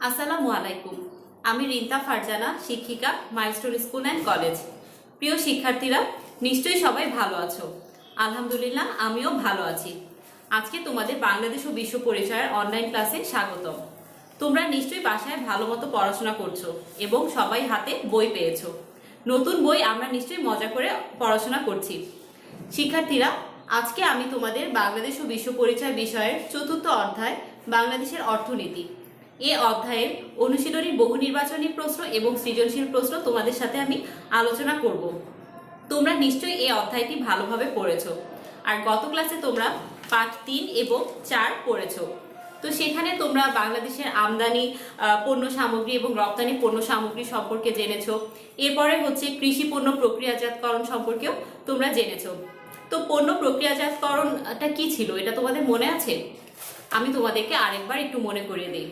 আসসালামু আলাইকুম। আমি রিন্তা ফারজানা, শিক্ষিকা, মাইলস্টোন স্কুল অ্যান্ড কলেজ। প্রিয় শিক্ষার্থীরা, নিশ্চয়ই সবাই ভালো আছো। আলহামদুলিল্লাহ, আমিও ভালো আছি। আজকে তোমাদের বাংলাদেশ ও বিশ্ব পরিচয়ের অনলাইন ক্লাসে স্বাগতম। তোমরা নিশ্চয়ই বাসায় ভালো মতো পড়াশোনা করছো এবং সবাই হাতে বই পেয়েছো। নতুন বই আমরা নিশ্চয়ই মজা করে পড়াশোনা করছি। শিক্ষার্থীরা, আজকে আমি তোমাদের বাংলাদেশ ও বিশ্ব পরিচয় বিষয়ের চতুর্থ অধ্যায় বাংলাদেশের অর্থনীতি এ অধ্যায়ের অনুশীলনী বহু নির্বাচনী প্রশ্ন এবং সৃজনশীল প্রশ্ন তোমাদের সাথে আমি আলোচনা করব। তোমরা নিশ্চয়ই এই অধ্যায়টি ভালোভাবে পড়েছো। আর গত ক্লাসে তোমরা পাঠ 3 এবং 4 পড়েছো। তো সেখানে তোমরা বাংলাদেশের আমদানি পণ্য সামগ্রী এবং রপ্তানি পণ্য সামগ্রী সম্পর্কে জেনেছো। এরপরে হচ্ছে কৃষি পণ্য প্রক্রিয়াজাতকরণ সম্পর্কেও তোমরা জেনেছো। তো পণ্য প্রক্রিয়াজাতকরণটা কি ছিল, এটা তোমাদের মনে আছে? আমি তোমাদেরকে আরেকবার একটু মনে করিয়ে দিই।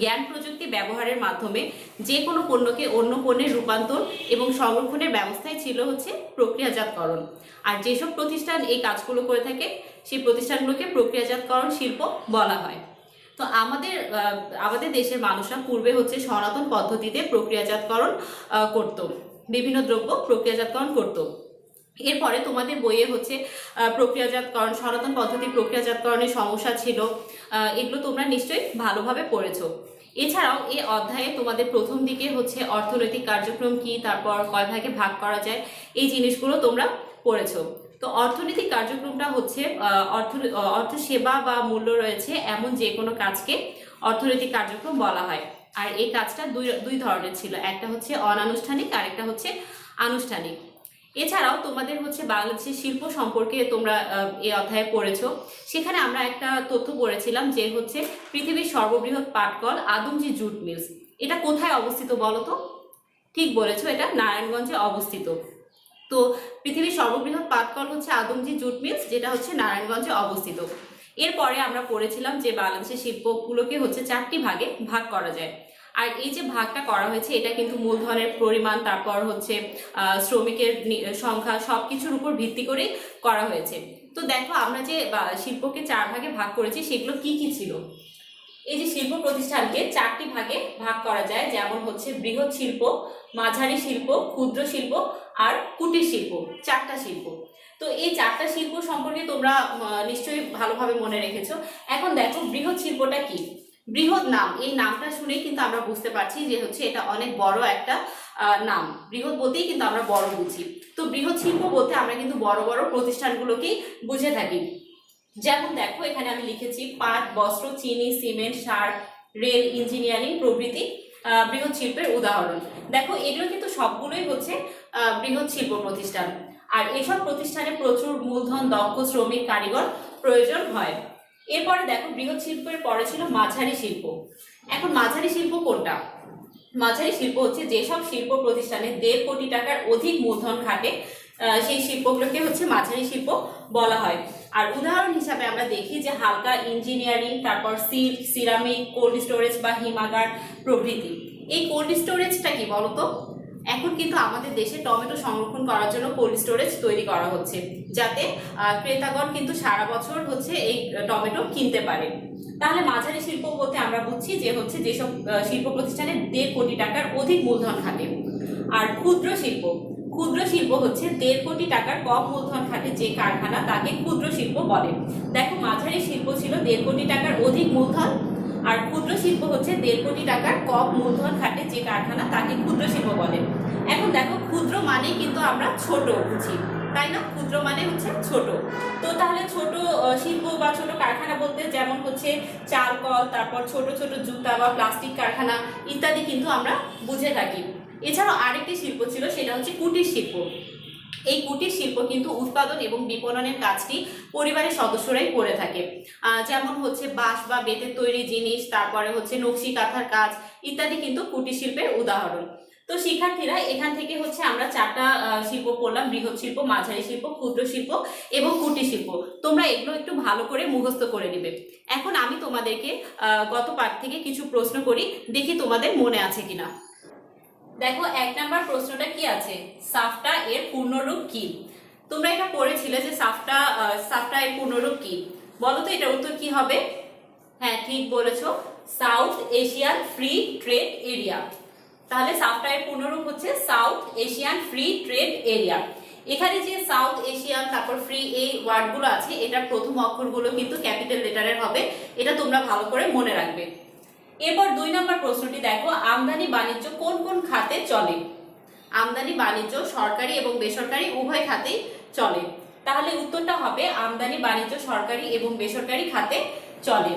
জ্ঞান প্রযুক্তি ব্যবহারের মাধ্যমে যে কোনো পণ্যকে অন্য পণ্যের রূপান্তর এবং সংরক্ষণের ব্যবস্থাই ছিল হচ্ছে প্রক্রিয়াজাতকরণ। আর যেসব প্রতিষ্ঠান এই কাজগুলো করে থাকে সেই প্রতিষ্ঠানগুলোকে প্রক্রিয়াজাতকরণ শিল্প বলা হয়। তো আমাদের দেশের মানুষরা পূর্বে হচ্ছে সনাতন পদ্ধতিতে প্রক্রিয়াজাতকরণ করত, বিভিন্ন দ্রব্য প্রক্রিয়াজাতকরণ করত। এরপরে তোমাদের বইয়ে হচ্ছে প্রক্রিয়াজাতকরণ, সনাতন পদ্ধতি প্রক্রিয়াজাতকরণের সমস্যা ছিল, এগুলো তোমরা নিশ্চয়ই ভালোভাবে পড়েছো। এছাড়াও এই অধ্যায়ে তোমাদের প্রথম দিকে হচ্ছে অর্থনৈতিক কার্যক্রম কি, তারপর কয় ভাগে ভাগ করা যায়, এই জিনিসগুলো তোমরা পড়েছো। তো অর্থনৈতিক কার্যক্রমটা হচ্ছে অর্থ সেবা বা মূল্য রয়েছে এমন যে কোনো কাজকে অর্থনৈতিক কার্যক্রম বলা হয়। আর এই কাজটা দুই ধরনের ছিল, একটা হচ্ছে অনানুষ্ঠানিক আর একটা হচ্ছে আনুষ্ঠানিক। এছাড়াও তোমাদের হচ্ছে বাংলাদেশের শিল্প সম্পর্কে তোমরা এই অধ্যায়ে পড়েছো। সেখানে আমরা একটা তথ্য পড়েছিলাম যে হচ্ছে পৃথিবীর সর্ববৃহৎ পাটকল আদমজী জুট মিলস, এটা কোথায় অবস্থিত বলো তো? ঠিক বলেছো, এটা নারায়ণগঞ্জে অবস্থিত। তো পৃথিবীর সর্ববৃহৎ পাটকল হচ্ছে আদমজী জুট মিলস, যেটা হচ্ছে নারায়ণগঞ্জে অবস্থিত। এরপরে আমরা পড়েছিলাম যে বাংলাদেশের শিল্পগুলোকে হচ্ছে 4টি ভাগে ভাগ করা যায়। আর এই যে ভাগটা করা হয়েছে এটা কিন্তু মূলধনের পরিমাণ, তারপর হচ্ছে শ্রমিকের সংখ্যা, সবকিছুর উপর ভিত্তি করেই করা হয়েছে। তো দেখো, আমরা যে শিল্পকে 4 ভাগে ভাগ করেছি সেগুলো কি কি ছিল। এই যে শিল্প প্রতিষ্ঠানকে 4টি ভাগে ভাগ করা যায়, যেমন হচ্ছে বৃহৎ শিল্প, মাঝারি শিল্প, ক্ষুদ্র শিল্প আর কুটির শিল্প, 4টা শিল্প। তো এই 4টা শিল্প সম্পর্কে তোমরা নিশ্চয়ই ভালোভাবে মনে রেখেছো। এখন দেখো, বৃহৎ শিল্পটা কি। বৃহৎ নাম, এই নামটা শুনেই কিন্তু আমরা বুঝতে পারছি যে হচ্ছে এটা অনেক বড় একটা নাম। বৃহৎ বলতেই কিন্তু আমরা বড় বুঝি। তো বৃহৎ শিল্প বলতে আমরা কিন্তু বড় বড় প্রতিষ্ঠানগুলোকেই বুঝে থাকি। যেমন দেখো, এখানে আমি লিখেছি পাট, বস্ত্র, চিনি, সিমেন্ট, সার, রেল, ইঞ্জিনিয়ারিং প্রভৃতি বৃহৎ শিল্পের উদাহরণ। দেখো, এগুলো কিন্তু সবগুলোই হচ্ছে বৃহৎ শিল্প প্রতিষ্ঠান। আর এসব প্রতিষ্ঠানে প্রচুর মূলধন, দক্ষ শ্রমিক, কারিগর প্রয়োজন হয়। এরপরে দেখো, বৃহৎ শিল্পের পরে ছিল মাঝারি শিল্প। এখন মাঝারি শিল্প কোনটা? মাঝারি শিল্প হচ্ছে যেসব শিল্প প্রতিষ্ঠানে 1.5 কোটি টাকার অধিক মূলধন খাটে, সেই শিল্পগুলোকে হচ্ছে মাঝারি শিল্প বলা হয়। আর উদাহরণ হিসাবে আমরা দেখি যে হালকা ইঞ্জিনিয়ারিং, তারপর সিল্ক, সিরামিক, কোল্ড স্টোরেজ বা হিমাগার প্রভৃতি। এই কোল্ড স্টোরেজটা কি বলতো? এখন কিন্তু আমাদের দেশে টমেটো সংরক্ষণ করার জন্য কোল্ড স্টোরেজ তৈরি করা হচ্ছে, যাতে ক্রেতাগণ কিন্তু সারা বছর হচ্ছে এই টমেটো কিনতে পারে। তাহলে মাঝারি শিল্প বলতে আমরা বুঝছি যে হচ্ছে যেসব শিল্প প্রতিষ্ঠানে 1.5 কোটি টাকার অধিক মূলধন খাটে। আর ক্ষুদ্র শিল্প, ক্ষুদ্র শিল্প হচ্ছে 1.5 কোটি টাকার কম মূলধন খাটে যে কারখানা, তাকে ক্ষুদ্র শিল্প বলে। দেখো, মাঝারি শিল্প ছিল 1.5 কোটি টাকার অধিক মূলধন, আর ক্ষুদ্র শিল্প হচ্ছে 1.5 কোটি টাকার কম মূলধন খাটে যে কারখানা, তাকে ক্ষুদ্র শিল্প বলে। এখন দেখো, ক্ষুদ্র মানে কিন্তু আমরা ছোট বুঝি, তাই না? ক্ষুদ্র মানে হচ্ছে ছোট। তো তাহলে ছোট শিল্প বা ছোট কারখানা বলতে যেমন হচ্ছে চাল কল, তারপর ছোট ছোট জুতা বা প্লাস্টিক কারখানা ইত্যাদি কিন্তু আমরা বুঝে থাকি। এছাড়াও আরেকটি শিল্প ছিল, সেটা হচ্ছে কুটির শিল্প। এই কুটির শিল্প কিন্তু উৎপাদন এবং বিপণনের কাজটি পরিবারের সদস্যরাই করে থাকে। যেমন হচ্ছে বাঁশ বা বেতের তৈরি জিনিস, তারপরে হচ্ছে নকশি কাঁথার কাজ ইত্যাদি কিন্তু কুটির শিল্পের উদাহরণ। তো শিক্ষার্থীরা, এখান থেকে হচ্ছে আমরা 4টা শিল্প পড়লাম, বৃহৎ শিল্প, মাঝারি শিল্প, ক্ষুদ্র শিল্প এবং কুটির শিল্প। তোমরা এগুলো একটু ভালো করে মুখস্থ করে নেবে। এখন আমি তোমাদেরকে গত পাঠ থেকে কিছু প্রশ্ন করি, দেখি তোমাদের মনে আছে কিনা। দেখো, 1 নাম্বার প্রশ্নটা কি আছে, সাফটা এর পূর্ণরূপ কি? তোমরা এটা পড়েছিলে যে সাফটা এর পূর্ণরূপ কি। বলো তো, এটার উত্তর কি হবে? হ্যাঁ, ঠিক বলেছো, south Asian free trade area. তাহলে সাফটা এর পূর্ণরূপ হচ্ছে south Asian free trade area. এখানে যে সাউথ এশিয়ান তারপর ফ্রি এই ওয়ার্ডগুলো আছে, এটার প্রথম অক্ষরগুলো কিন্তু ক্যাপিটাল লেটারের হবে, এটা তোমরা ভালো করে মনে রাখবে। এরপর 2 নম্বর প্রশ্নটি দেখো, আমদানি বাণিজ্য কোন কোন খাতে চলে? আমদানি বাণিজ্য সরকারি এবং বেসরকারি উভয় খাতেই চলে। তাহলে উত্তরটা হবে আমদানি বাণিজ্য সরকারি এবং বেসরকারি খাতে চলে।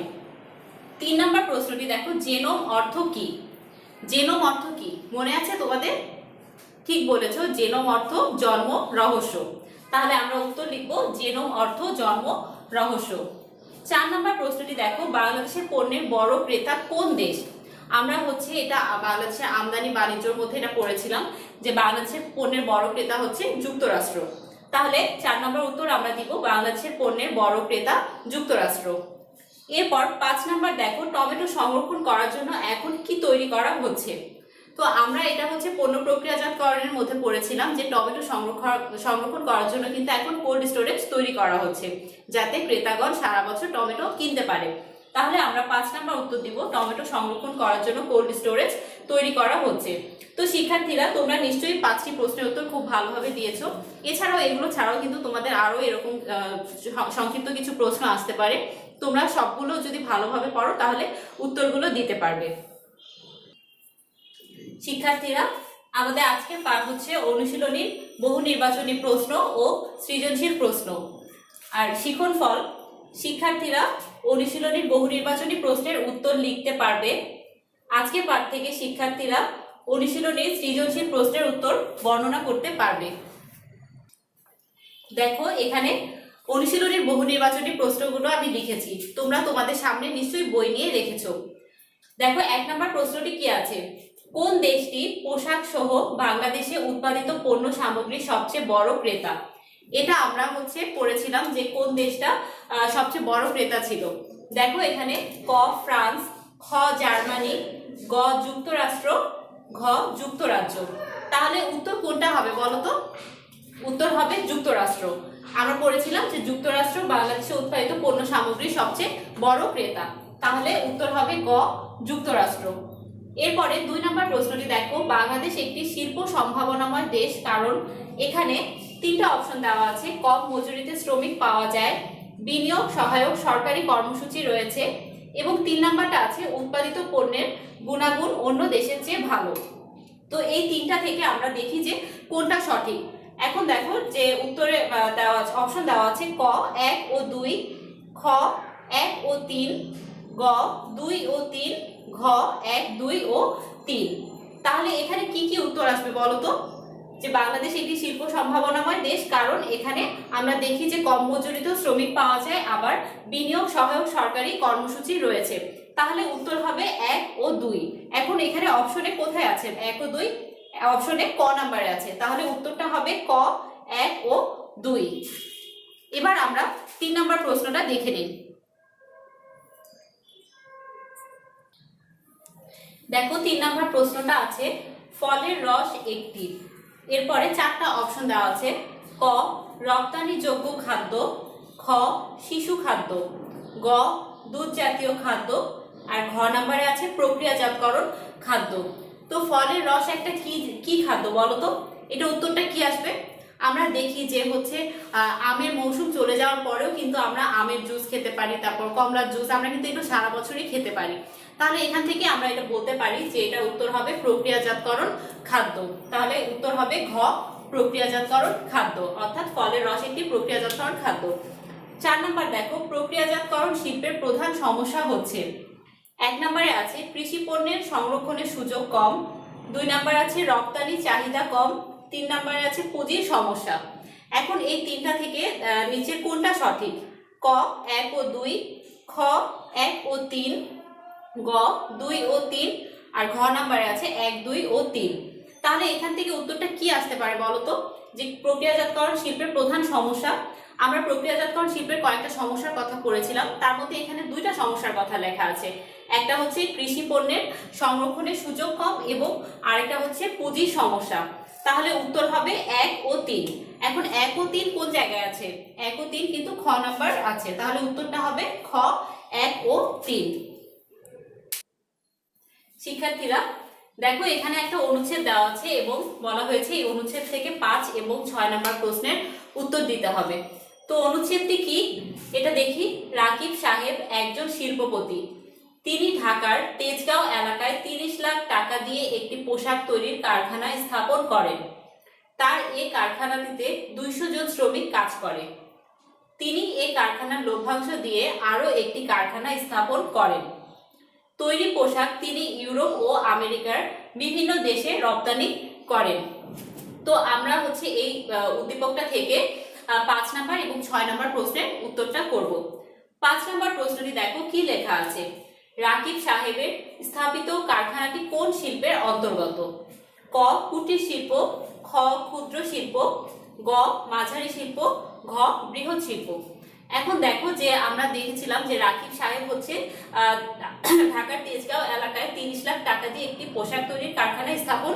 3 নম্বর প্রশ্নটি দেখো, জেনোম অর্থ কি? জেনোম অর্থ কি মনে আছে তোমাদের? ঠিক বলেছো, জেনোম অর্থ জন্ম রহস্য। তাহলে আমরা উত্তর লিখব জেনোম অর্থ জন্ম রহস্য। 4 নম্বর প্রশ্নটি দেখো, বাংলাদেশের পণ্যের বড় ক্রেতা কোন দেশ? আমরা হচ্ছে এটা বাংলাদেশের আমদানি বাণিজ্যের মধ্যে এটা পড়েছিলাম যে বাংলাদেশের পণ্যের বড় ক্রেতা হচ্ছে যুক্তরাষ্ট্র। তাহলে 4 নম্বর উত্তর আমরা দিব বাংলাদেশের পণ্যের বড় ক্রেতা যুক্তরাষ্ট্র। এরপর 5 নম্বর দেখো, টমেটো সংরক্ষণ করার জন্য এখন কি তৈরি করা হচ্ছে? তো আমরা এটা হচ্ছে পণ্য প্রক্রিয়াজাতকরণের মধ্যে পড়েছিলাম যে টমেটো সংরক্ষণ করার জন্য কিন্তু এখন কোল্ড স্টোরেজ তৈরি করা হচ্ছে, যাতে ক্রেতাগণ সারা বছর টমেটো কিনতে পারে। তাহলে আমরা 5 নম্বর উত্তর দিব টমেটো সংরক্ষণ করার জন্য কোল্ড স্টোরেজ তৈরি করা হচ্ছে। তো শিক্ষার্থীরা, তোমরা নিশ্চয়ই 5টি প্রশ্নের উত্তর খুব ভালোভাবে দিয়েছো। এছাড়াও এগুলো ছাড়াও কিন্তু তোমাদের আরো এরকম সংক্ষিপ্ত কিছু প্রশ্ন আসতে পারে। তোমরা সবগুলো যদি ভালোভাবে পড়ো তাহলে উত্তরগুলো দিতে পারবে। শিক্ষার্থীরা, আমাদের আজকের পাঠ হচ্ছে অনুশীলনীর বহু নির্বাচনী প্রশ্ন ও সৃজনশীল প্রশ্ন। আর শিখন ফল, শিক্ষার্থীরা অনুশীলনীর বহু নির্বাচনী প্রশ্নের উত্তর লিখতে পারবে। আজকের পাঠ থেকে শিক্ষার্থীরা অনুশীলনীর সৃজনশীল প্রশ্নের উত্তর বর্ণনা করতে পারবে। দেখো, এখানে অনুশীলনীর বহু নির্বাচনী প্রশ্নগুলো আমি লিখেছি, তোমরা তোমাদের সামনে নিশ্চয়ই বই নিয়ে রেখেছো। দেখো, 1 নম্বর প্রশ্নটি কি আছে? কোন দেশটি পোশাক সহ বাংলাদেশে উৎপাদিত পণ্য সামগ্রীর সবচেয়ে বড় ক্রেতা? এটা আমরা হচ্ছে পড়েছিলাম যে কোন দেশটা সবচেয়ে বড় ক্রেতা ছিল। দেখো, এখানে ক ফ্রান্স, খ জার্মানি, গ যুক্তরাষ্ট্র, ঘ যুক্তরাজ্য। তাহলে উত্তর কোনটা হবে বলো তো? উত্তর হবে যুক্তরাষ্ট্র। আমরা পড়েছিলাম যে যুক্তরাষ্ট্র বাংলাদেশে উৎপাদিত পণ্য সামগ্রীর সবচেয়ে বড় ক্রেতা। তাহলে উত্তর হবে গ যুক্তরাষ্ট্র। এরপরে 2 নম্বর প্রশ্নটি দেখো, বাংলাদেশ একটি শিল্প সম্ভাবনাময় দেশ কারণ এখানে 3টা অপশন দেওয়া আছে। কম মজুরিতে শ্রমিক পাওয়া যায়, বিনিয়োগ সহায়ক সরকারি কর্মসূচি রয়েছে, এবং 3 নাম্বারটা আছে উৎপাদিত পণ্যের গুণাগুণ অন্য দেশের চেয়ে ভালো। তো এই 3টা থেকে আমরা দেখি যে কোনটা সঠিক। এখন দেখো যে উত্তরে দেওয়া অপশন দেওয়া আছে ক 1 ও 2, খ 1 ও 3, গ 2 ও 3, ঘ 1, 2 ও 3। তাহলে এখানে কি কি উত্তর আসবে বলো তো? যে বাংলাদেশ একটি শিল্প সম্ভাবনাময় দেশ কারণ এখানে আমরা দেখি যে কম মজুরিতে শ্রমিক পাওয়া যায়, আবার বিনিয়োগ সহায়ক সরকারি কর্মসূচি রয়েছে। তাহলে উত্তর হবে 1 ও 2। এখন এখানে অপশনে কোথায় আছে 1 ও 2? অপশনে ক নাম্বারে আছে। তাহলে উত্তরটা হবে ক 1 ও 2। এবার আমরা 3 নম্বর প্রশ্নটা দেখে নিই। দেখো, 3 নম্বর প্রশ্নটা আছে ফলের রস একটি। এরপরে 4টা অপশন দেওয়া আছে। ক রপ্তানিযোগ্য খাদ্য, খ শিশু খাদ্য, গ দুধ জাতীয় খাদ্য, আর ঘ নাম্বারে আছে প্রক্রিয়াজাতকরণ খাদ্য। তো ফলের রস একটা কি খাদ্য বলো তো? এটা উত্তরটা কি আসবে? আমরা দেখি যে হচ্ছে আমের মৌসুম চলে যাওয়ার পরেও কিন্তু আমরা আমের জুস খেতে পারি, তারপর কমলার জুস আমরা কিন্তু একটু সারা বছরই খেতে পারি। তাহলে এখান থেকে আমরা এটা বলতে পারি যে এটা উত্তর হবে প্রক্রিয়াজাতকরণ খাদ্য। তাহলে উত্তর হবে ঘ প্রক্রিয়াজাতকরণ খাদ্য, অর্থাৎ ফলের রস একটি প্রক্রিয়াজাতকরণ খাদ্য। 4 নম্বর দেখো, প্রক্রিয়াজাতকরণ শিল্পের প্রধান সমস্যা হচ্ছে 1 নম্বরে আছে কৃষি পণ্যের সংরক্ষণের সুযোগ কম, 2 নম্বরে আছে রপ্তানি চাহিদা কম, 3 নম্বরে আছে পুঁজির সমস্যা। এখন এই 3টা থেকে নিচের কোনটা সঠিক? ক 1 ও 2, খ 1 ও 3, গ 2 ও 3, আর ঘ নাম্বারে আছে 1, 2 ও 3। তাহলে এখান থেকে উত্তরটা কি আসতে পারে বলতো? যে প্রক্রিয়াজাতকরণ শিল্পের প্রধান সমস্যা। আমরা প্রক্রিয়াজাতকরণ শিল্পের কয়েকটা সমস্যার কথা পড়েছিলাম, তার মধ্যে এখানে 2টা সমস্যার কথা লেখা আছে। একটা হচ্ছে কৃষি পণ্যের সংরক্ষণের সুযোগ কম এবং আরেকটা হচ্ছে পুঁজির সমস্যা। তাহলে উত্তর হবে 1 ও 3। এখন 1 ও 3 কোন জায়গায় আছে? 1 ও 3 কিন্তু খ নাম্বার আছে। তাহলে উত্তরটা হবে খ 1 ও 3। শিক্ষার্থীরা দেখো, এখানে একটা অনুচ্ছেদ দেওয়া আছে এবং বলা হয়েছে এই অনুচ্ছেদ থেকে 5 এবং 6 নম্বর প্রশ্নের উত্তর দিতে হবে। তো অনুচ্ছেদটি কি এটা দেখি। রাকিব সাহেব একজন শিল্পপতি। তিনি ঢাকার তেজগাঁও এলাকায় 30 লাখ টাকা দিয়ে একটি পোশাক তৈরির কারখানা স্থাপন করেন। তার এই কারখানাটিতে 200 জন শ্রমিক কাজ করে। তিনি এই কারখানার লভ্যাংশ দিয়ে আরো একটি কারখানা স্থাপন করেন। তৈরি পোশাক তিনি ইউরোপ ও আমেরিকার বিভিন্ন দেশে রপ্তানি করেন। তো আমরা হচ্ছে এই উদ্দীপকটা থেকে 5 নাম্বার এবং 6 নাম্বার প্রশ্নের উত্তরটা করব। 5 নাম্বার প্রশ্নটি দেখো কি লেখা আছে। রাকিব সাহেবের স্থাপিত কারখানাটি কোন শিল্পের অন্তর্গত? ক কুটির শিল্প, খ ক্ষুদ্র শিল্প, গ মাঝারি শিল্প, ঘ বৃহৎ শিল্প। এখন দেখো যে আমরা দেখেছিলাম যে রাকিব সাহেব হচ্ছে ঢাকার তেজগাঁও এলাকায় 30 লাখ টাকা দিয়ে একটি পোশাক তৈরির কারখানা স্থাপন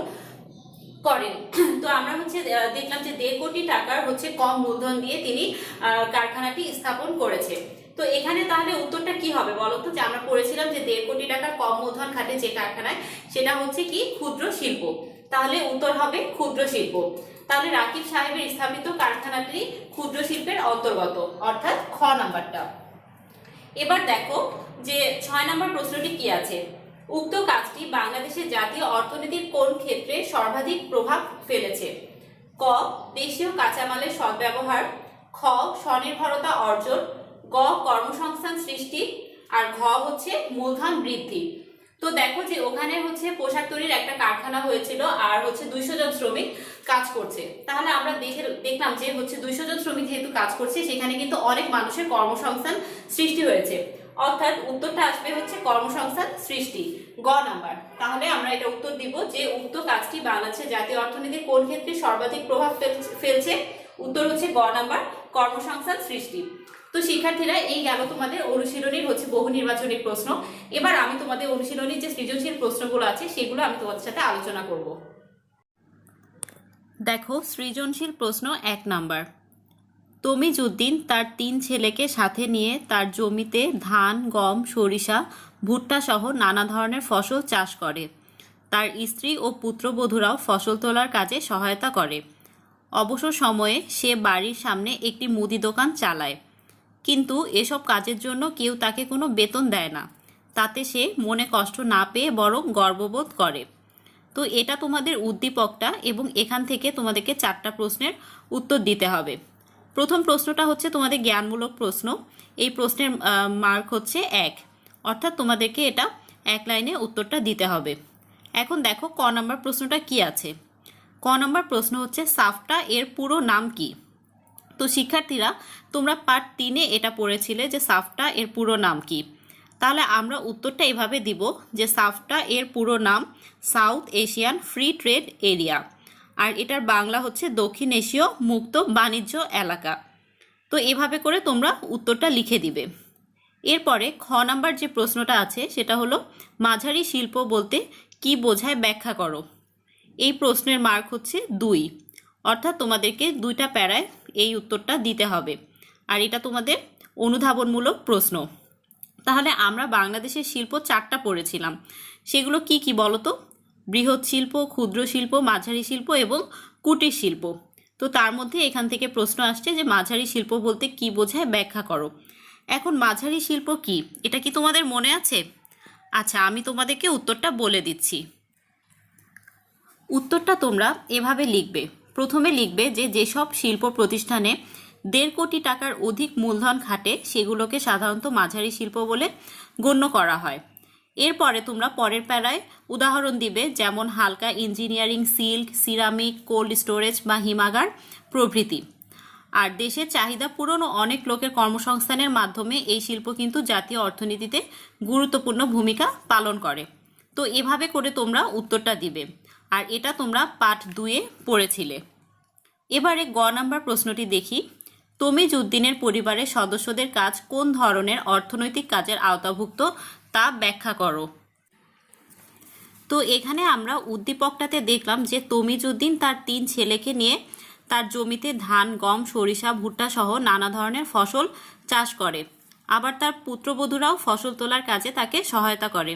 করেন। তো আমরা হচ্ছে দেখলাম যে 1.5 কোটি টাকার হচ্ছে কম মূলধন দিয়ে তিনি কারখানাটি স্থাপন করেছে। তো এখানে তাহলে উত্তরটা কি হবে বলো তো? যে আমরা পড়েছিলাম যে 1.5 কোটি টাকার কম মূলধন খাটে যে কারখানায়, সেটা হচ্ছে কি ক্ষুদ্র শিল্প। তাহলে উত্তর হবে ক্ষুদ্র শিল্প। তাহলে রাকিব সাহেবের স্থাপিত কারখানাটি ক্ষুদ্র শিল্পের অন্তর্গত, অর্থাৎ খ নাম্বারটা। এবার দেখো যে 6 নম্বর প্রশ্নটি কি আছে। উক্ত কাজটি বাংলাদেশের জাতীয় অর্থনীতির কোন ক্ষেত্রে সর্বাধিক প্রভাব ফেলেছে? ক দেশীয় কাঁচামালের সদ্ব্যবহার, খ স্বনির্ভরতা অর্জন, গ কর্মসংস্থান সৃষ্টি, আর ঘ হচ্ছে মূলধন বৃদ্ধি। তো দেখো যে ওখানে হচ্ছে পোশাক তৈরির একটা কারখানা হয়েছিল আর হচ্ছে 200 জন শ্রমিক কাজ করছে। তাহলে আমরা দেখলাম যে হচ্ছে 200 জন শ্রমিক যেহেতু কাজ করছে, সেখানে কিন্তু অনেক মানুষের কর্মসংস্থান সৃষ্টি হয়েছে, অর্থাৎ উত্তরটা আসবে হচ্ছে কর্মসংস্থান সৃষ্টি, গ নাম্বার। তাহলে আমরা এটা উত্তর দিব যে উক্ত কাজটি বাংলাদেশের জাতীয় অর্থনীতির কোন ক্ষেত্রে সর্বাধিক প্রভাব ফেলছে? উত্তর হচ্ছে গ নাম্বার, কর্মসংস্থান সৃষ্টি। তো শিক্ষার্থীরা এই গেল তোমাদের অনুশীলনীর হচ্ছে বহু নির্বাচনী প্রশ্ন। এবার আমি তোমাদের অনুশীলনীর যে সৃজনশীল প্রশ্নগুলো আছে সেগুলো আমি তোমাদের সাথে আলোচনা করব। দেখো সৃজনশীল প্রশ্ন 1 নাম্বার। তমিজউদ্দিন তার 3 ছেলেকে সাথে নিয়ে তার জমিতে ধান, গম, সরিষা, ভুট্টা সহ নানা ধরনের ফসল চাষ করে। তার স্ত্রী ও পুত্রবধূরাও ফসল তোলার কাজে সহায়তা করে। অবসর সময়ে সে বাড়ির সামনে একটি মুদি দোকান চালায়, কিন্তু এসব কাজের জন্য কেউ তাকে কোনো বেতন দেয় না। তাতে সে মনে কষ্ট না পেয়ে বরং গর্ববোধ করে। তো এটা তোমাদের উদ্দীপকটা এবং এখান থেকে তোমাদেরকে 4টা প্রশ্নের উত্তর দিতে হবে। প্রথম প্রশ্নটা হচ্ছে তোমাদের জ্ঞানমূলক প্রশ্ন। এই প্রশ্নের মার্ক হচ্ছে 1, অর্থাৎ তোমাদেরকে এটা 1 লাইনে উত্তরটা দিতে হবে। এখন দেখো ক নম্বর প্রশ্নটা কি আছে। ক নম্বর প্রশ্ন হচ্ছে সাফটা এর পুরো নাম কি? তো শিক্ষার্থীরা তোমরা পার্ট 3-এ এটা পড়েছিলে যে সাফটা এর পুরো নাম কি। তাহলে আমরা উত্তরটা এভাবে দিব যে সাফটা এর পুরো নাম South Asian free trade area, আর এটার বাংলা হচ্ছে দক্ষিণ এশীয় মুক্ত বাণিজ্য এলাকা। তো এভাবে করে তোমরা উত্তরটা লিখে দিবে। এরপরে খ নাম্বার যে প্রশ্নটা আছে সেটা হলো মাঝারি শিল্প বলতে কি বোঝায় ব্যাখ্যা করো। এই প্রশ্নের মার্ক হচ্ছে 2, অর্থাৎ তোমাদেরকে 2টা প্যারায় এই উত্তরটা দিতে হবে, আর এটা তোমাদের অনুধাবনমূলক প্রশ্ন। তাহলে আমরা বাংলাদেশের শিল্প 4টা পড়েছিলাম, সেগুলো কি কি বলো তো? বৃহৎ শিল্প, ক্ষুদ্র শিল্প, মাঝারি শিল্প এবং কুটির শিল্প। তো তার মধ্যে এখান থেকে প্রশ্ন আসছে যে মাঝারি শিল্প বলতে কি বোঝায় ব্যাখ্যা করো। এখন মাঝারি শিল্প কি এটা কি তোমাদের মনে আছে? আচ্ছা, আমি তোমাদেরকে উত্তরটা বলে দিচ্ছি। উত্তরটা তোমরা এভাবে লিখবে। প্রথমে লিখবে যে যেসব শিল্প প্রতিষ্ঠানে 1.5 কোটি টাকার অধিক মূলধন খাটে সেগুলোকে সাধারণত মাঝারি শিল্প বলে গণ্য করা হয়। এরপরে তোমরা পরের প্যারায় উদাহরণ দিবে, যেমন হালকা engineering, silk, ceramic, cold storage বা হিমাগার প্রভৃতি। আর দেশের চাহিদা পূরণ ও অনেক লোকের কর্মসংস্থানের মাধ্যমে এই শিল্প কিন্তু জাতীয় অর্থনীতিতে গুরুত্বপূর্ণ ভূমিকা পালন করে। তো এভাবে করে তোমরা উত্তরটা দিবে, আর এটা তোমরা পার্ট 2-এ পড়েছিলে। এবারে গ নাম্বার প্রশ্নটি দেখি। তমিজউদ্দিনের পরিবারের সদস্যদের কাজ কোন ধরনের অর্থনৈতিক কাজের আওতাভুক্ত তা ব্যাখ্যা করো। তো এখানে আমরা উদ্দীপকটাতে দেখলাম যে তমিজউদ্দিন তার 3 ছেলেকে নিয়ে তার জমিতে ধান, গম, সরিষা, ভুট্টা সহ নানা ধরনের ফসল চাষ করে। আবার তার পুত্রবধূরাও ফসল তোলার কাজে তাকে সহায়তা করে।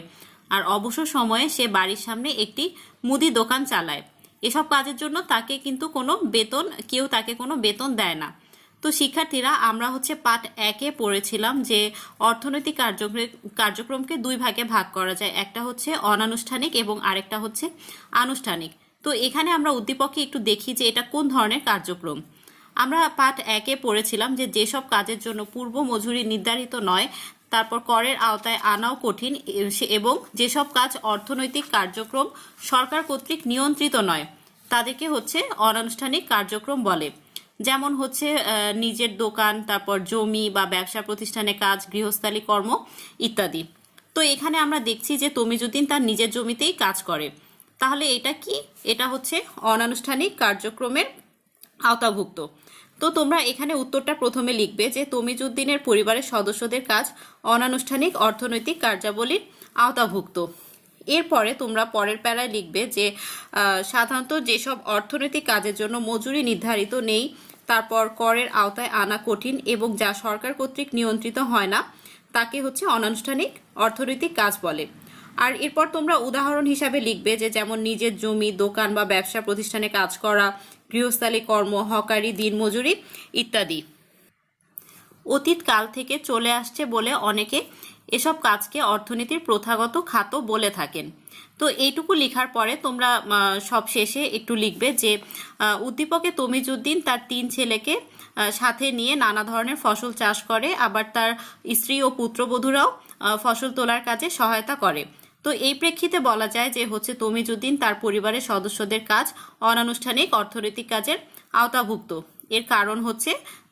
আর অবসর সময়ে সে বাড়ির সামনে একটি মুদি দোকান চালায়। এসব কাজের জন্য তাকে কিন্তু কেউ তাকে কোনো বেতন দেয় না। তো শিক্ষার্থীরা আমরা পাঠ 1-এ পড়েছিলাম যে অর্থনৈতিক কার্যক্রমকে দুই ভাগে ভাগ করা যায়, একটা অনানুষ্ঠানিক এবং আরেকটা আনুষ্ঠানিক। তো এখানে আমরা উদ্দীপকে একটু দেখি যে এটা কোন ধরনের কার্যক্রম। আমরা পাঠ 1-এ পড়েছিলাম যে যেসব কাজের জন্য পূর্ব মজুরি নির্ধারিত নয়, তারপর করের আওতায় আনাও কঠিন, এবং যেসব কাজ অর্থনৈতিক কার্যক্রম সরকার কর্তৃক নিয়ন্ত্রিত নয় তাদেরকে অনানুষ্ঠানিক কার্যক্রম বলে। যেমন নিজের দোকান, তারপর জমি বা ব্যবসা প্রতিষ্ঠানে কাজ, গৃহস্থালী কর্ম ইত্যাদি। তো এখানে আমরা দেখছি যে তমিজুদ্দিন তার নিজের জমিতেই কাজ করে, তাহলে এটা কি? এটা অনানুষ্ঠানিক কার্যক্রমের আওতাভুক্ত। তো তোমরা এখানে উত্তরটা প্রথমে লিখবে যে তমিজুদ্দিনের পরিবারের সদস্যদের কাজ অনানুষ্ঠানিক অর্থনৈতিক কার্যাবলীর আওতাভুক্ত। এরপরে তোমরা পরের প্যারায় লিখবে যে সাধারণত যেসব অর্থনৈতিক কাজের জন্য মজুরি নির্ধারিত নেই, তারপর করের আওতায় আনা কঠিন এবং যা সরকার কর্তৃক নিয়ন্ত্রিত হয় না তাকে অনানুষ্ঠানিক অর্থনৈতিক কাজ বলে। আর এরপর তোমরা উদাহরণ হিসাবে লিখবে যে যেমন নিজের জমি, দোকান বা ব্যবসা প্রতিষ্ঠানে কাজ করা, গৃহস্থালী কর্ম, হকারি, দিনমজুরি ইত্যাদি। অতীত কাল থেকে চলে আসছে বলে অনেকে এসব কাজকে অর্থনীতির প্রথাগত খাত বলে থাকেন। তো এইটুকু লেখার পরে তোমরা সব শেষে একটু লিখবে যে উদ্দীপকে তমিজুদ্দিন তার 3 ছেলেকে সাথে নিয়ে নানা ধরনের ফসল চাষ করে, আবার তার স্ত্রী ও পুত্রবধূরাও ফসল তোলার কাজে সহায়তা করে। তো এই প্রেক্ষিতে বলা যায় যে তমিজুদ্দিন তার পরিবারের সদস্যদের কাজ অনানুষ্ঠানিক অর্থনৈতিক কাজের আওতাভুক্ত। এর কারণ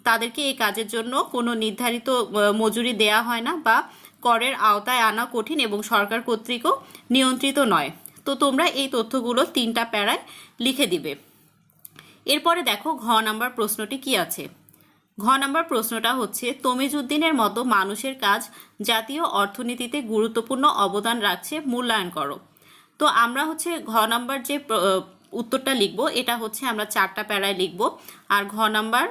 তাদেরকে এই কাজের জন্য কোনো নির্ধারিত মজুরি দেয়া হয় না বা করের আওতায় আনা কঠিন এবং সরকার কর্তৃকও নিয়ন্ত্রিত নয়। তো তোমরা এই তথ্যগুলো 3টা প্যারায় লিখে দিবে। এরপরে দেখো ঘ নাম্বার প্রশ্নটি কি আছে। ঘ নাম্বার প্রশ্নটা তমিজুদ্দিনের মতো মানুষের কাজ জাতীয় অর্থনীতিতে গুরুত্বপূর্ণ অবদান রাখছে, মূল্যায়ন করো। তো আমরা ঘ নাম্বার যে উত্তরটা লিখব এটা আমরা 4টা প্যারায় লিখব, আর ঘ নাম্বার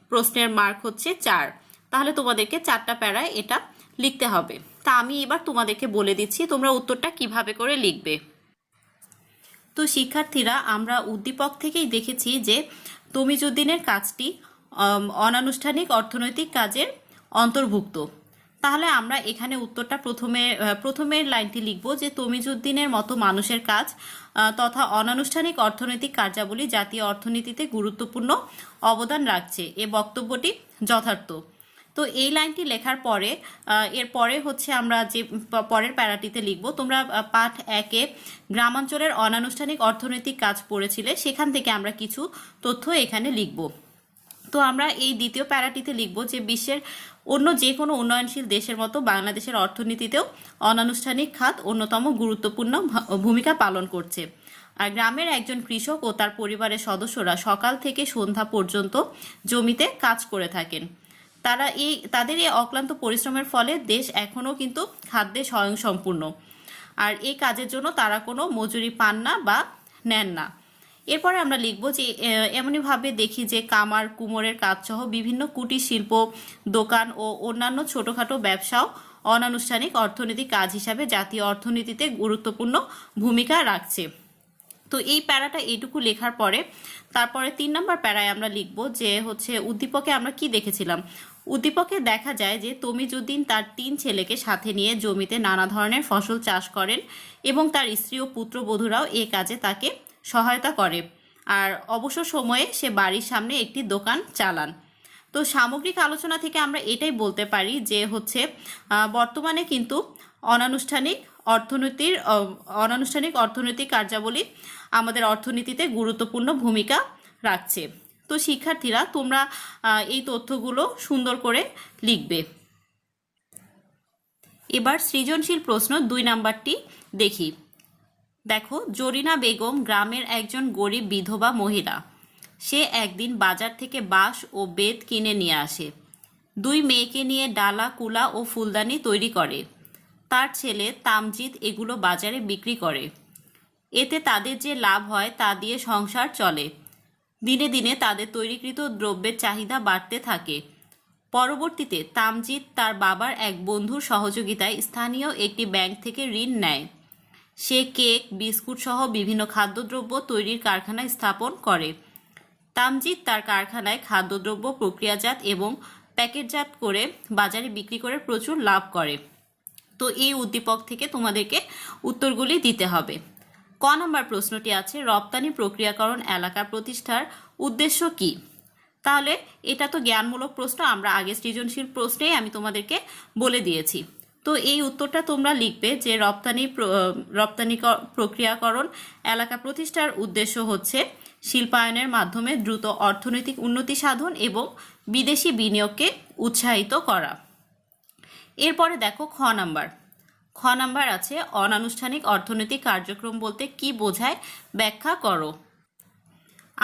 প্রশ্নের মার্ক 4। তাহলে তোমাদেরকে 4টা প্যারায় এটা লিখতে হবে। তা আমি এবার তোমাদেরকে বলে দিচ্ছি তোমরা উত্তরটা কিভাবে করে লিখবে। তো শিক্ষার্থীরা আমরা উদ্দীপক থেকেই দেখেছি যে তমিজুদ্দিনের কাজটি অনানুষ্ঠানিক অর্থনৈতিক কাজের অন্তর্ভুক্ত। তাহলে আমরা এখানে উত্তরটা প্রথমের লাইনটি লিখব যে তমিজুদ্দিনের মতো মানুষের কাজ তথা অনানুষ্ঠানিক অর্থনৈতিক কার্যাবলী জাতীয় অর্থনীতিতে গুরুত্বপূর্ণ অবদান রাখছে। এ বক্তব্যটি যথার্থ। তো এই লাইনটি লেখার পরে এরপরে আমরা যে পরের প্যারাটিতে লিখব। তোমরা পাঠ 1-এ গ্রামাঞ্চলের অনানুষ্ঠানিক অর্থনৈতিক কাজ পড়েছিলে, সেখান থেকে আমরা কিছু তথ্য এখানে লিখব। তো আমরা এই দ্বিতীয় প্যারাটিতে লিখব যে বিশ্বের অন্য যে কোনো উন্নয়নশীল দেশের মতো বাংলাদেশের অর্থনীতিতেও অনানুষ্ঠানিক খাত অন্যতম গুরুত্বপূর্ণ ভূমিকা পালন করছে। আর গ্রামের একজন কৃষক ও তার পরিবারের সদস্যরা সকাল থেকে সন্ধ্যা পর্যন্ত জমিতে কাজ করে থাকেন। তাদের এই অক্লান্ত পরিশ্রমের ফলে দেশ এখনও কিন্তু খাদ্যে স্বয়ংসম্পূর্ণ। আর এই কাজের জন্য তারা কোনো মজুরি পান না বা নেন না। এরপরে আমরা লিখব যে এমনইভাবে দেখি যে কামার কুমোরের কাজসহ বিভিন্ন কুটির শিল্প, দোকান ও অন্যান্য ছোটোখাটো ব্যবসাও অনানুষ্ঠানিক অর্থনৈতিক কাজ হিসাবে জাতীয় অর্থনীতিতে গুরুত্বপূর্ণ ভূমিকা রাখছে। তো এই প্যারাটা এইটুকু লেখার পরে তারপরে 3 নম্বর প্যারায় আমরা লিখব যে উদ্দীপকে আমরা কি দেখেছিলাম। উদ্দীপকে দেখা যায় যে তমিজুদ্দিন তার 3 ছেলেকে সাথে নিয়ে জমিতে নানা ধরনের ফসল চাষ করেন এবং তার স্ত্রী ও পুত্রবধূরাও এই কাজে তাকে সহায়তা করে। আর অবসর সময়ে সে বাড়ির সামনে একটি দোকান চালান। তো সামগ্রিক আলোচনা থেকে আমরা এটাই বলতে পারি যে বর্তমানে কিন্তু অনানুষ্ঠানিক অর্থনৈতিক কার্যাবলী আমাদের অর্থনীতিতে গুরুত্বপূর্ণ ভূমিকা রাখছে। তো শিক্ষার্থীরা তোমরা এই তথ্যগুলো সুন্দর করে লিখবে। এবার সৃজনশীল প্রশ্ন 2 নাম্বারটি দেখি। দেখো, জরিনা বেগম গ্রামের একজন গরিব বিধবা মহিলা। সে একদিন বাজার থেকে বাঁশ ও বেত কিনে নিয়ে আসে। 2 মেয়েকে নিয়ে ডালা, কুলা ও ফুলদানি তৈরি করে। তার ছেলে তামজিদ এগুলো বাজারে বিক্রি করে। এতে তাদের যে লাভ হয় তা দিয়ে সংসার চলে। দিনে দিনে তাদের তৈরিকৃত দ্রব্যের চাহিদা বাড়তে থাকে। পরবর্তীতে তামজিদ তার বাবার এক বন্ধুর সহযোগিতায় স্থানীয় একটি ব্যাংক থেকে ঋণ নেয়। সে কেক বিস্কুট সহ বিভিন্ন খাদ্যদ্রব্য তৈরির কারখানা স্থাপন করে। তামজিদ তার কারখানায় খাদ্যদ্রব্য প্রক্রিয়াজাত এবং প্যাকেটজাত করে বাজারে বিক্রি করে প্রচুর লাভ করে। তো এই উদ্দীপক থেকে তোমাদেরকে উত্তরগুলি দিতে হবে। ক নম্বর প্রশ্নটি আছে, রপ্তানি প্রক্রিয়াকরণ এলাকা প্রতিষ্ঠার উদ্দেশ্য কি? তাহলে এটা তো জ্ঞানমূলক প্রশ্ন, আমরা আগে সৃজনশীল প্রশ্নেই আমি তোমাদেরকে বলে দিয়েছি। তো এই উত্তরটা তোমরা লিখবে যে রপ্তানি প্রক্রিয়াকরণ এলাকা প্রতিষ্ঠার উদ্দেশ্য হচ্ছে শিল্পায়নের মাধ্যমে দ্রুত অর্থনৈতিক উন্নতি সাধন এবং বিদেশি বিনিয়োগকে উৎসাহিত করা। এরপরে দেখো খ নাম্বার আছে, অনানুষ্ঠানিক অর্থনৈতিক কার্যক্রম বলতে কি বোঝায় ব্যাখ্যা করো।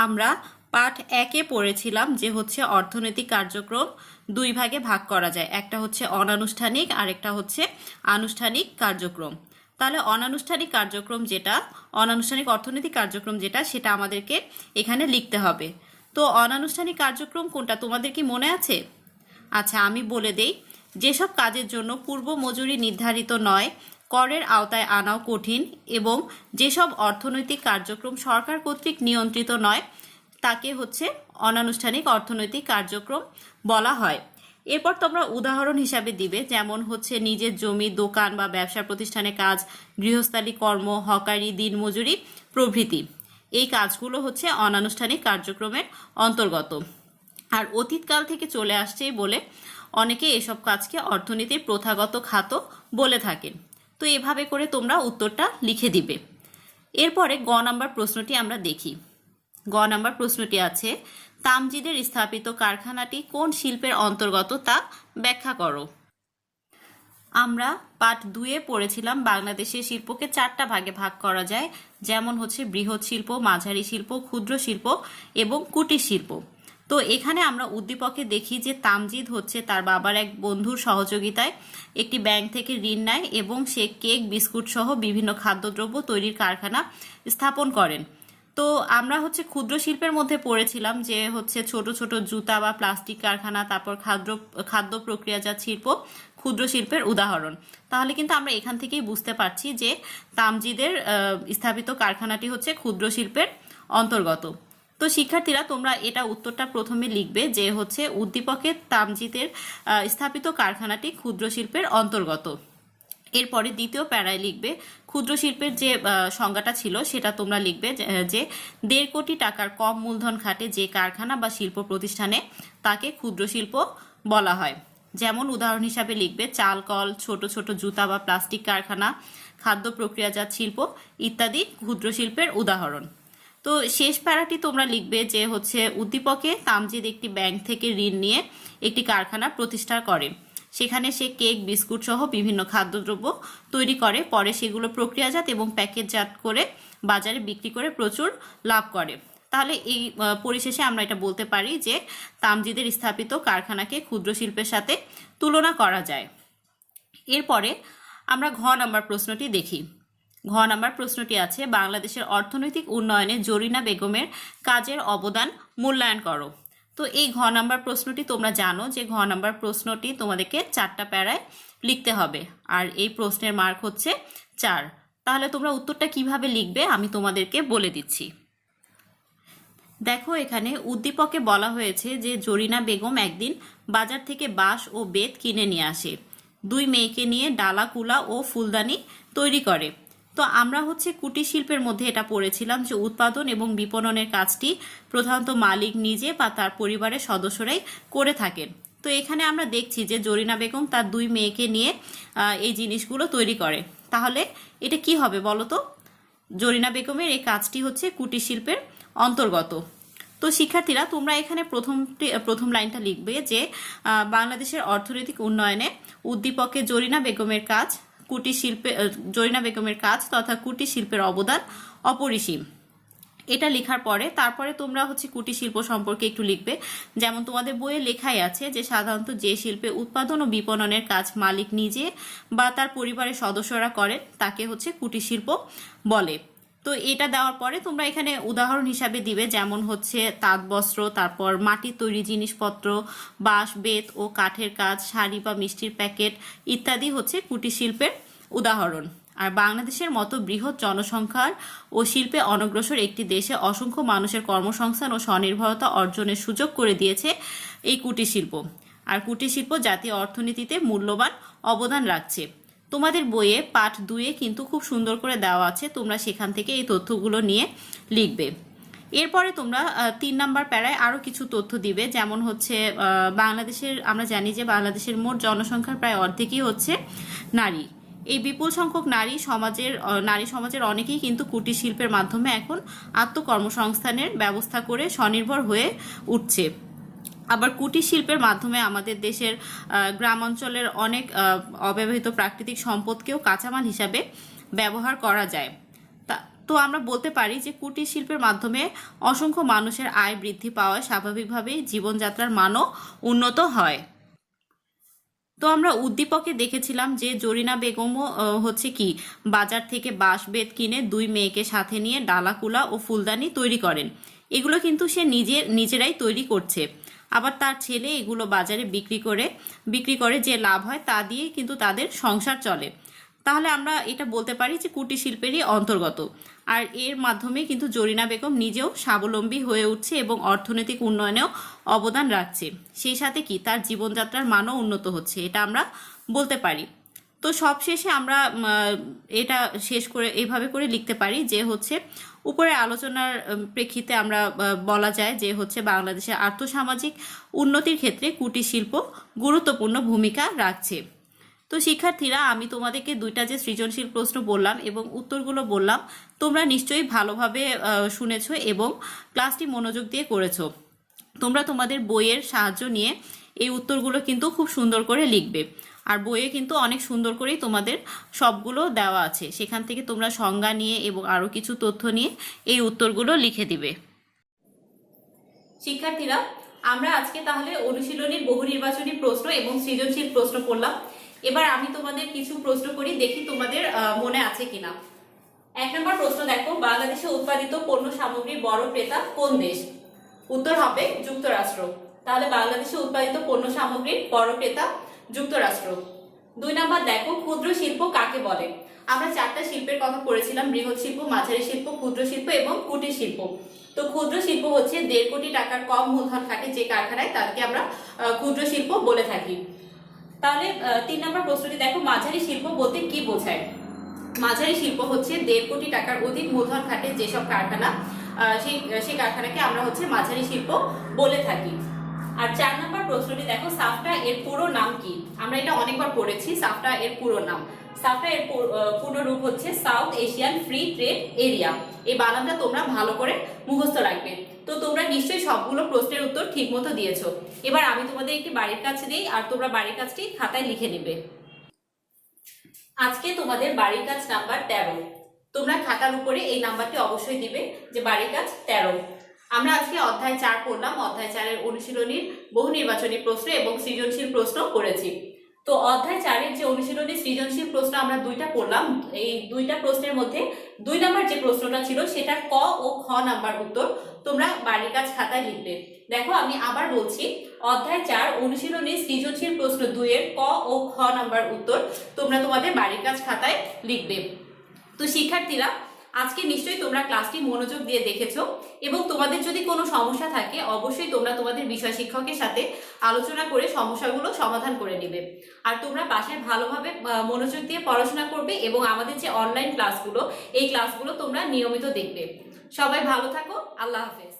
আমরা পাঠ 1-এ পড়েছিলাম যে হচ্ছে অর্থনৈতিক কার্যক্রম দুই ভাগে ভাগ করা যায়, একটা হচ্ছে অনানুষ্ঠানিক আর একটা হচ্ছে আনুষ্ঠানিক কার্যক্রম। তাহলে অনানুষ্ঠানিক অর্থনৈতিক কার্যক্রম যেটা সেটা আমাদেরকে এখানে লিখতে হবে। তো অনানুষ্ঠানিক কার্যক্রম কোনটা তোমাদের কি মনে আছে? আচ্ছা, আমি বলে দেই, যেসব কাজের জন্য পূর্ব মজুরি নির্ধারিত নয়, করের আওতায় আনাও কঠিন এবং যেসব অর্থনৈতিক কার্যক্রম সরকার কর্তৃক নিয়ন্ত্রিত নয় তাকে হচ্ছে অনানুষ্ঠানিক অর্থনৈতিক কার্যক্রম বলা হয়। এরপর তোমরা উদাহরণ হিসাবে দিবে, যেমন হচ্ছে নিজের জমি, দোকান বা ব্যবসা প্রতিষ্ঠানে কাজ, গৃহস্থালী কর্ম, হকারি, দিনমজুরি প্রভৃতি। এই কাজগুলো হচ্ছে অনানুষ্ঠানিক কার্যক্রমের অন্তর্গত। আর অতীতকাল থেকে চলে আসছে বলে অনেকে এসব কাজকে অর্থনীতির প্রথাগত খাত বলে থাকেন। তো এভাবে করে তোমরা উত্তরটা লিখে দিবে। এরপরে গ নাম্বার প্রশ্নটি আমরা দেখি। গ নাম্বার প্রশ্নটি আছে, তামজিদের স্থাপিত কারখানাটি কোন শিল্পের অন্তর্গত তা ব্যাখ্যা করো। আমরা পাঠ 2-এ পড়েছিলাম বাংলাদেশের শিল্পকে 4টা ভাগে ভাগ করা যায়, যেমন হচ্ছে বৃহৎ শিল্প, মাঝারি শিল্প, ক্ষুদ্র শিল্প এবং কুটির শিল্প। তো এখানে আমরা উদ্দীপকে দেখি যে তামজিদ হচ্ছে তার বাবার এক বন্ধুর সহযোগিতায় একটি ব্যাংক থেকে ঋণ নেয় এবং সে কেক, বিস্কুট সহ বিভিন্ন খাদ্যদ্রব্য তৈরির কারখানা স্থাপন করেন। তো আমরা হচ্ছে ক্ষুদ্র শিল্পের মধ্যে পড়েছিলাম যে হচ্ছে ছোট ছোট জুতা বা প্লাস্টিক কারখানা, তারপর খাদ্য প্রক্রিয়াজাত শিল্প ক্ষুদ্র শিল্পের উদাহরণ। তাহলে কিন্তু আমরা এখান থেকেই বুঝতে পারছি যে তামজিদের স্থাপিত কারখানাটি হচ্ছে ক্ষুদ্র শিল্পের অন্তর্গত। তো শিক্ষার্থীরা তোমরা এটা উত্তরটা প্রথমে লিখবে যে হচ্ছে উদ্দীপকে তামজিদের স্থাপিত কারখানাটি ক্ষুদ্র শিল্পের অন্তর্গত। এরপরে দ্বিতীয় প্যারায় লিখবে ক্ষুদ্র শিল্পের যে সংজ্ঞাটা ছিল সেটা তোমরা লিখবে যে 1.5 কোটি টাকার কম মূলধন খাটে যে কারখানা বা শিল্প প্রতিষ্ঠানে তাকে ক্ষুদ্র শিল্প বলা হয়। যেমন উদাহরণ হিসাবে লিখবে চাল কল, ছোট ছোট জুতা বা প্লাস্টিক কারখানা, খাদ্য প্রক্রিয়াজাত শিল্প ইত্যাদি ক্ষুদ্র শিল্পের উদাহরণ। তো শেষ প্যারাটি তোমরা লিখবে যে হচ্ছে উদ্দীপকে তামজিদ একটি ব্যাংক থেকে ঋণ নিয়ে একটি কারখানা প্রতিষ্ঠা করে, সেখানে সে কেক, বিস্কুট সহ বিভিন্ন খাদ্যদ্রব্য তৈরি করে, পরে সেগুলো প্রক্রিয়াজাত এবং প্যাকেটজাত করে বাজারে বিক্রি করে প্রচুর লাভ করে। তাহলে এই পরিশেষে আমরা এটা বলতে পারি যে তামজিদের স্থাপিত কারখানাকে ক্ষুদ্র শিল্পের সাথে তুলনা করা যায়। এরপরে আমরা ঘ নাম্বার প্রশ্নটি দেখি। ঘ নাম্বার প্রশ্নটি আছে, বাংলাদেশের অর্থনৈতিক উন্নয়নে জরিনা বেগমের কাজের অবদান মূল্যায়ন করো। তো এই ঘ নাম্বার প্রশ্নটি তোমরা জানো যে ঘ নাম্বার প্রশ্নটি তোমাদেরকে 4টা প্যারায় লিখতে হবে, আর এই প্রশ্নের মার্ক হচ্ছে 4। তাহলে তোমরা উত্তরটা কিভাবে লিখবে আমি তোমাদেরকে বলে দিচ্ছি। দেখো, এখানে উদ্দীপকে বলা হয়েছে যে জরিনা বেগম একদিন বাজার থেকে বাঁশ ও বেত কিনে নিয়ে আসে, 2 মেয়েকে নিয়ে ডালা, কুলা ও ফুলদানি তৈরি করে। তো আমরা হচ্ছে কুটির শিল্পের মধ্যে এটা পড়েছিলাম যে উৎপাদন এবং বিপণনের কাজটি প্রধানত মালিক নিজে বা তার পরিবারের সদস্যরাই করে থাকেন। তো এখানে আমরা দেখছি যে জরিনা বেগম তার 2 মেয়েকে নিয়ে এই জিনিসগুলো তৈরি করে। তাহলে এটা কি হবে বলো তো? জরিনা বেগমের এই কাজটি হচ্ছে কুটির শিল্পের অন্তর্গত। তো শিক্ষার্থীরা তোমরা এখানে প্রথম লাইনটা লিখবে যে বাংলাদেশের অর্থনৈতিক উন্নয়নে উদ্দীপকে জরিনা বেগমের কাজ তথা কুটির শিল্পের অবদান অপরিসীম। এটা লেখার পরে তারপরে তোমরা হচ্ছে কুটির শিল্প সম্পর্কে একটু লিখবে। যেমন তোমাদের বইয়ে লেখাই আছে যে সাধারণত যে শিল্পে উৎপাদন ও বিপণনের কাজ মালিক নিজে বা তার পরিবারের সদস্যরা করেন তাকে হচ্ছে কুটির শিল্প বলে। তো এটা দেওয়ার পরে তোমরা এখানে উদাহরণ হিসাবে দিবে, যেমন হচ্ছে তাঁত বস্ত্র, তারপর মাটির তৈরি জিনিসপত্র, বাঁশ, বেত ও কাঠের কাজ, শাড়ি বা মিষ্টির প্যাকেট ইত্যাদি হচ্ছে কুটির শিল্পের উদাহরণ। আর বাংলাদেশের মতো বৃহৎ জনসংখ্যার ও শিল্পে অনগ্রসর একটি দেশে অসংখ্য মানুষের কর্মসংস্থান ও স্বনির্ভরতা অর্জনের সুযোগ করে দিয়েছে এই কুটির শিল্প। আর কুটির শিল্প জাতীয় অর্থনীতিতে মূল্যবান অবদান রাখছে। তোমাদের বইয়ে পাঠ 2-এ কিন্তু খুব সুন্দর করে দেওয়া আছে, তোমরা সেখান থেকে এই তথ্যগুলো নিয়ে লিখবে। এরপরে তোমরা 3 নাম্বার প্যারায় আরও কিছু তথ্য দিবে, যেমন হচ্ছে বাংলাদেশের, আমরা জানি যে বাংলাদেশের মোট জনসংখ্যার প্রায় অর্ধেকই হচ্ছে নারী। এই বিপুল সংখ্যক নারী সমাজের অনেকেই কিন্তু কুটির শিল্পের মাধ্যমে এখন আত্মকর্মসংস্থানের ব্যবস্থা করে স্বনির্ভর হয়ে উঠছে। আবার কুটির শিল্পের মাধ্যমে আমাদের দেশের গ্রামাঞ্চলের অনেক অব্যবহৃত প্রাকৃতিক সম্পদকেও কাঁচামাল হিসাবে ব্যবহার করা যায়। তো আমরা বলতে পারি যে কুটির শিল্পের মাধ্যমে অসংখ্য মানুষের আয় বৃদ্ধি পাওয়ায় স্বাভাবিকভাবেই জীবনযাত্রার মানও উন্নত হয়। তো আমরা উদ্দীপকে দেখেছিলাম যে জরিনা বেগমও হচ্ছে কি বাজার থেকে বাঁশ বেত কিনে 2 মেয়েকে সাথে নিয়ে ডালাকুলা ও ফুলদানি তৈরি করেন। এগুলো কিন্তু সে নিজেরাই তৈরি করছে। আবার তার ছেলে এগুলো বাজারে বিক্রি করে যে লাভ হয় তা দিয়ে কিন্তু তাদের সংসার চলে। তাহলে আমরা এটা বলতে পারি যে কুটির শিল্পেরই অন্তর্গত। আর এর মাধ্যমে কিন্তু জরিনা বেগম নিজেও স্বাবলম্বী হয়ে উঠছে এবং অর্থনৈতিক উন্নয়নেও অবদান রাখছে। সেই সাথে কি তার জীবনযাত্রার মানও উন্নত হচ্ছে, এটা আমরা বলতে পারি। তো সবশেষে আমরা এটা শেষ করে এইভাবে করে লিখতে পারি যে হচ্ছে উপরে আলোচনার প্রেক্ষিতে আমরা বলা যায় যে হচ্ছে বাংলাদেশের আর্থসামাজিক উন্নতির ক্ষেত্রে কুটির শিল্প গুরুত্বপূর্ণ ভূমিকা রাখছে। তো শিক্ষার্থীরা, আমি তোমাদেরকে 2টা যে সৃজনশীল প্রশ্ন বললাম এবং উত্তরগুলো বললাম, তোমরা নিশ্চয়ই ভালোভাবে শুনেছো এবং ক্লাসটি মনোযোগ দিয়ে করেছো। তোমরা তোমাদের বইয়ের সাহায্য নিয়ে এই উত্তরগুলো কিন্তু খুব সুন্দর করে লিখবে। আর বইয়ে কিন্তু অনেক সুন্দর করেই তোমাদের সবগুলো দেওয়া আছে, সেখান থেকে তোমরা সংজ্ঞা নিয়ে এবং আরও কিছু তথ্য নিয়ে এই উত্তরগুলো লিখে দিবে। শিক্ষার্থীরা, আমরা আজকে তাহলে অনুশীলনীর বহু নির্বাচনী প্রশ্ন এবং সৃজনশীল প্রশ্ন পড়লাম। এবার আমি তোমাদের কিছু প্রশ্ন করি, দেখি তোমাদের মনে আছে কিনা। 1 নম্বর প্রশ্ন দেখো, বাংলাদেশে উৎপাদিত পণ্য সামগ্রীর বড় ক্রেতা কোন দেশ? উত্তর হবে যুক্তরাষ্ট্র। তাহলে বাংলাদেশে উৎপাদিত পণ্য সামগ্রীর বড় ক্রেতা যুক্তরাষ্ট্র। 2 নম্বর দেখো, ক্ষুদ্র শিল্প কাকে বলে? আমরা 4টা শিল্পের কথা পড়েছিলাম, বৃহৎ শিল্প, মাঝারি শিল্প, ক্ষুদ্র শিল্প এবং কুটির শিল্প। তো ক্ষুদ্র শিল্প হচ্ছে 1.5 কোটি টাকার কম মূলধন থাকে যে কারখানায়, তাকে আমরা ক্ষুদ্র শিল্প বলে থাকি। তাহলে 3 নম্বর প্রশ্নটি দেখো, মাঝারি শিল্প বলতে কি বোঝায়? মাঝারি শিল্প হচ্ছে 1.5 কোটি টাকার অধিক মূলধন খাটে যেসব কারখানা, সেই কারখানাকে আমরা হচ্ছে মাঝারি শিল্প বলে থাকি। আর 4 নম্বর প্রশ্নটি দেখো, সাফটা এর পুরো নাম কি? আমরা এটা অনেকবার পড়েছি, সাফটা এর পুরো নাম। সাফটা এর পূর্ণ রূপ হচ্ছে south Asian free trade area. এই বানানটা তোমরা ভালো করে মুখস্থ রাখবে। তো তোমরা নিশ্চয়ই সবগুলো প্রশ্নের উত্তর ঠিকমতো দিয়েছো। এবার আমি তোমাদের একটি বাড়ির কাজ দিই, আর তোমরা বাড়ির কাজটি খাতায় লিখে নেবে। আজকে তোমাদের বাড়ির কাজ নাম্বার 13। তোমরা খাতার উপরে এই নাম্বারটি অবশ্যই দিবে যে বাড়ির কাজ 13। আমরা আজকে অধ্যায় 4 পড়লাম। অধ্যায় 4-এর অনুশীলনীর বহু নির্বাচনী প্রশ্ন এবং সৃজনশীল প্রশ্ন করেছি। তো অধ্যায় 4-এর যে অনুশীলনী সৃজনশীল প্রশ্ন আমরা 2টা পড়লাম। এই 2টা প্রশ্নের মধ্যে 2 নাম্বার যে প্রশ্নটা ছিল সেটার ক ও খ নাম্বার উত্তর তোমরা বাড়ির কাজ খাতায় লিখবে। দেখো, আমি আবার বলছি, অধ্যায় 4 অনুশীলনী সৃজনশীল প্রশ্ন 2-এর ক ও খ নাম্বার উত্তর তোমরা তোমাদের বাড়ির কাজ খাতায় লিখবে। তো শিক্ষার্থীরা, আজকে নিশ্চয়ই তোমরা ক্লাসটি মনোযোগ দিয়ে দেখেছো এবং তোমাদের যদি কোনো সমস্যা থাকে অবশ্যই তোমরা তোমাদের বিষয় শিক্ষকের সাথে আলোচনা করে সমস্যাগুলো সমাধান করে নেবে। আর তোমরা বাসায় ভালোভাবে মনোযোগ দিয়ে পড়াশোনা করবে এবং আমাদের যে অনলাইন ক্লাসগুলো, এই ক্লাসগুলো তোমরা নিয়মিত দেখবে। সবাই ভালো থাকো। আল্লাহ হাফেজ।